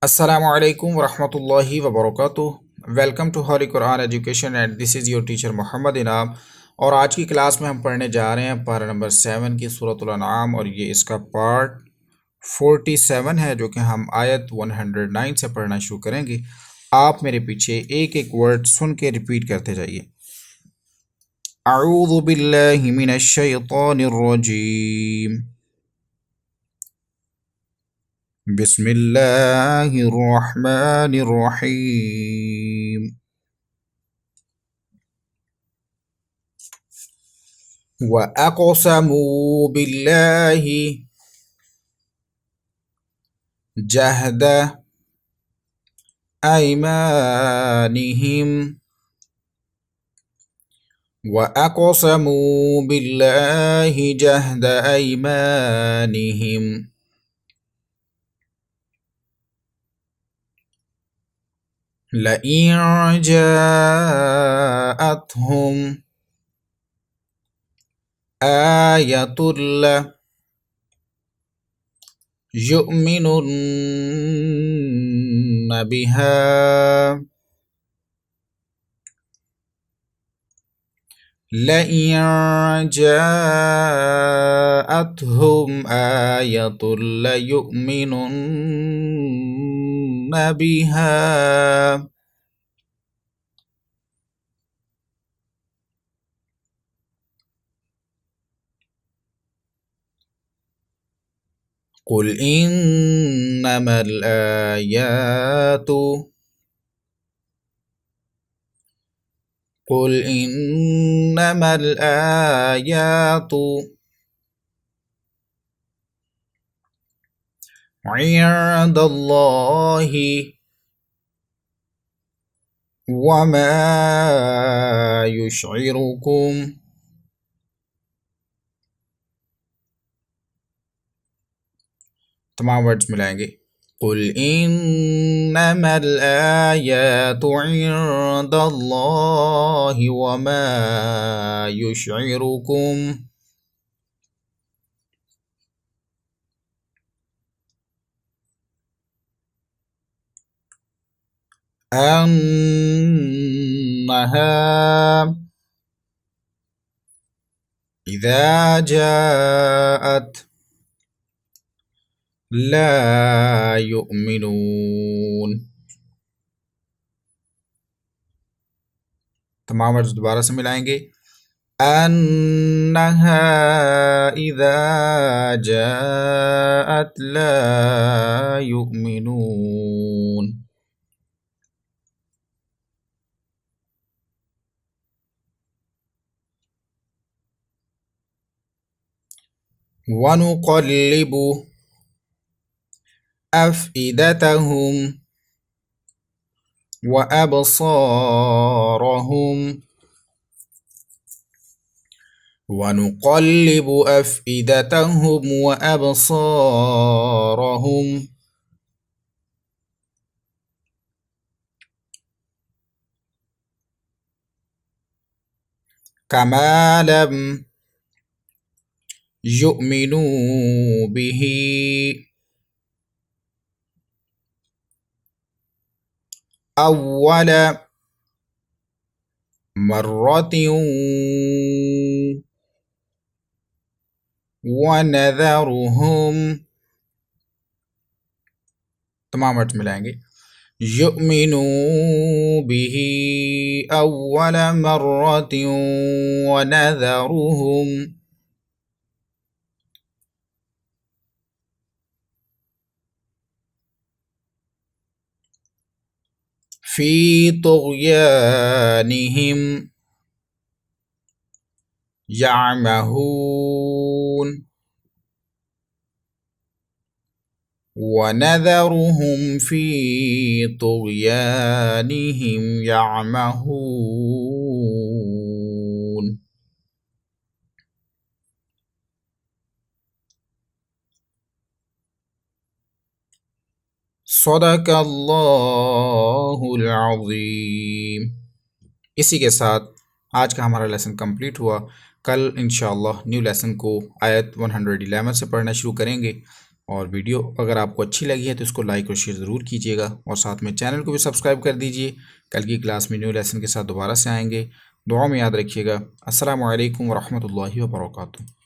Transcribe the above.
Assalamualaikum warahmatullahi wabarakatuh। Welcome to holy Quran education and this is your teacher Mohammad Inam. और आज की class में हम पढ़ने जा रहे हैं पारा नंबर 7 की सूरतुल अनआम, और ये इसका पार्ट 47 है, जो कि हम आयत 109 से पढ़ना शुरू करेंगे। आप मेरे पीछे एक एक वर्ड सुन के रिपीट करते जाइए। अऊज़ु बिल्लाहि मिनश शैतानिर रजीम, बिस्मिल्लाहिर रहमानिर रहीम। وأقسموا بالله جهد أيمانهم وأقسموا بالله جهد أيمانهم لئن جاءتهم آية ليؤمنن بها لئن جاءتهم آية ليؤمنن بها قل إنما الآيات قل إنما الآيات عند الله وما يشعركم तमाम वर्ड्स मिलाएंगे। कुल इन्नमल आयातु इंदल्लाहि वमा युशइरुकुम अन्नहा इज़ा जाअत ला युमिनून। तमाम वर्ड्स दोबारा से मिलाएंगे। अन्नहा इज़ा जाअत ला युमिनून। वनुक़ल्लिबु अफ़इदतहुम वअबसारहुम ونقلب أفئدتهم وأبصارهم كما لم يؤمنوا به أول مرة ونذرهم तमाम वर्ड्स मिलाएंगे। युमिनू बिही अव्वल मर्रतिन वनज़रुहुम फी तुग़यानिहिम यअमहून वनज़रुहुम फी तुग़यानिहिम यअमहून। सदक़ल्लाहुल अज़ीम। इसी के साथ आज का हमारा लेसन कंप्लीट हुआ। कल इंशाअल्लाह न्यू लेसन को आयत 111 से पढ़ना शुरू करेंगे। और वीडियो अगर आपको अच्छी लगी है तो इसको लाइक और शेयर ज़रूर कीजिएगा, और साथ में चैनल को भी सब्सक्राइब कर दीजिए। कल की क्लास में न्यू लेसन के साथ दोबारा से आएंगे। दुआ में याद रखिएगा। अस्सलामु अलैकुम वरहमतुल्लाहि वबरकातुहू।